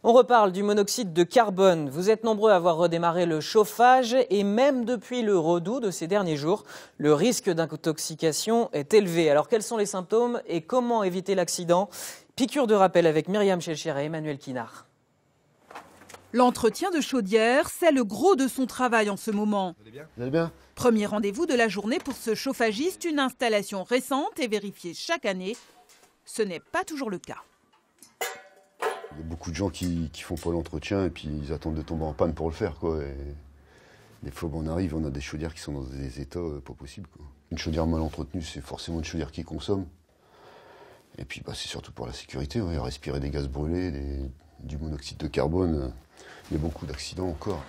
On reparle du monoxyde de carbone. Vous êtes nombreux à avoir redémarré le chauffage et même depuis le redout de ces derniers jours, le risque d'intoxication est élevé. Alors quels sont les symptômes et comment éviter l'accident? Piqûre de rappel avec Myriam Chelcher et Emmanuel Kinard. L'entretien de chaudière, c'est le gros de son travail en ce moment. Vous allez bien ? Premier rendez-vous de la journée pour ce chauffagiste, une installation récente et vérifiée chaque année. Ce n'est pas toujours le cas. Il y a beaucoup de gens qui font pas l'entretien et puis ils attendent de tomber en panne pour le faire, quoi. Et des fois, on arrive, on a des chaudières qui sont dans des états pas possibles, quoi. Une chaudière mal entretenue, c'est forcément une chaudière qui consomme. Et puis, c'est surtout pour la sécurité, ouais, respirer des gaz brûlés, du monoxyde de carbone. Il y a beaucoup d'accidents encore.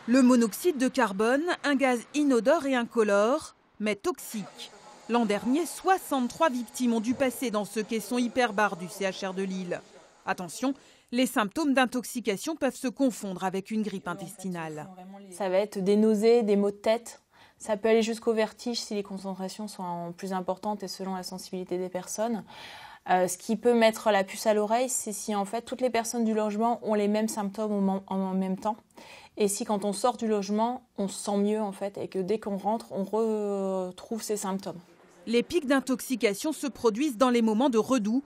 Le monoxyde de carbone, un gaz inodore et incolore, mais toxique. L'an dernier, 63 victimes ont dû passer dans ce caisson hyperbare du CHR de Lille. Attention, les symptômes d'intoxication peuvent se confondre avec une grippe intestinale. Ça va être des nausées, des maux de tête. Ça peut aller jusqu'au vertige si les concentrations sont plus importantes et selon la sensibilité des personnes. Ce qui peut mettre la puce à l'oreille, c'est si en fait toutes les personnes du logement ont les mêmes symptômes en même temps. Et si quand on sort du logement, on se sent mieux en fait et que dès qu'on rentre, on retrouve ces symptômes. Les pics d'intoxication se produisent dans les moments de redout,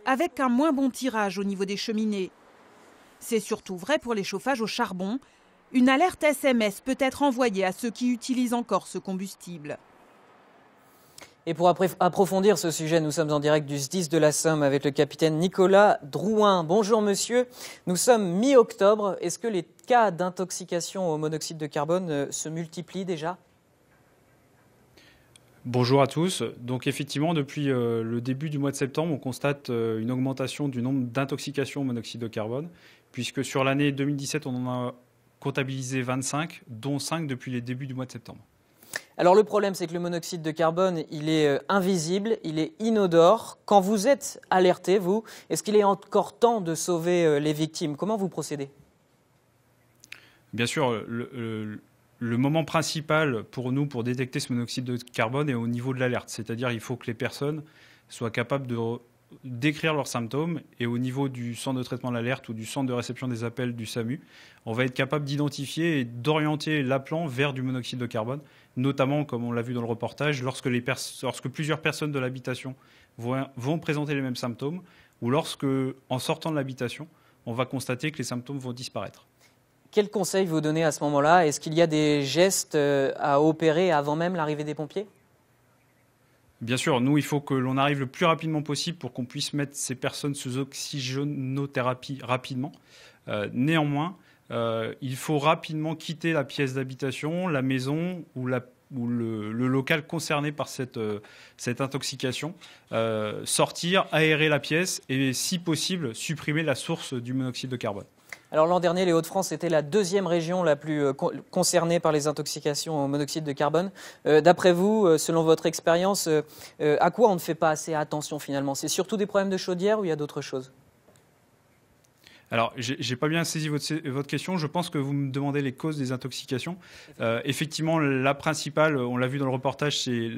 avec un moins bon tirage au niveau des cheminées. C'est surtout vrai pour les chauffages au charbon. Une alerte SMS peut être envoyée à ceux qui utilisent encore ce combustible. Et pour approfondir ce sujet, nous sommes en direct du SDIS de la Somme avec le capitaine Nicolas Drouin. Bonjour monsieur, nous sommes mi-octobre. Est-ce que les cas d'intoxication au monoxyde de carbone se multiplient déjà ? Bonjour à tous. Donc effectivement, depuis le début du mois de septembre, on constate une augmentation du nombre d'intoxications au monoxyde de carbone, puisque sur l'année 2017, on en a comptabilisé 25, dont 5 depuis les débuts du mois de septembre. Alors le problème, c'est que le monoxyde de carbone, il est invisible, il est inodore. Quand vous êtes alerté, vous, est-ce qu'il est encore temps de sauver les victimes? Comment vous procédez? Bien sûr, le moment principal pour nous, pour détecter ce monoxyde de carbone, est au niveau de l'alerte. C'est-à-dire qu'il faut que les personnes soient capables de décrire leurs symptômes. Et au niveau du centre de traitement de l'alerte ou du centre de réception des appels du SAMU, on va être capable d'identifier et d'orienter l'appelant vers du monoxyde de carbone, notamment, comme on l'a vu dans le reportage, lorsque plusieurs personnes de l'habitation vont présenter les mêmes symptômes ou lorsque, en sortant de l'habitation, on va constater que les symptômes vont disparaître. Quel conseil vous donnez à ce moment-là? Est-ce qu'il y a des gestes à opérer avant même l'arrivée des pompiers? Bien sûr, nous, il faut que l'on arrive le plus rapidement possible pour qu'on puisse mettre ces personnes sous oxygénothérapie rapidement. Néanmoins, il faut rapidement quitter la pièce d'habitation, la maison ou le local concerné par cette intoxication, sortir, aérer la pièce et, si possible, supprimer la source du monoxyde de carbone. Alors l'an dernier, les Hauts-de-France était la deuxième région la plus concernée par les intoxications au monoxyde de carbone. D'après vous, selon votre expérience, à quoi on ne fait pas assez attention finalement? C'est surtout des problèmes de chaudière ou il y a d'autres choses? Alors, j'ai pas bien saisi votre question. Je pense que vous me demandez les causes des intoxications. Effectivement, la principale, on l'a vu dans le reportage, c'est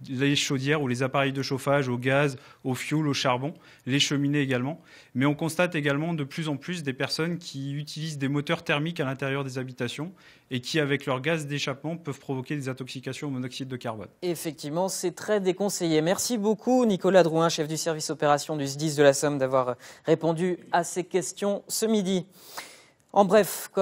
les chaudières ou les appareils de chauffage au gaz, au fioul, au charbon, les cheminées également. Mais on constate également de plus en plus des personnes qui utilisent des moteurs thermiques à l'intérieur des habitations et qui, avec leur gaz d'échappement, peuvent provoquer des intoxications au monoxyde de carbone. Effectivement, c'est très déconseillé. Merci beaucoup Nicolas Drouin, chef du service opération du SDIS de la Somme, d'avoir répondu à ces questions ce midi. En bref,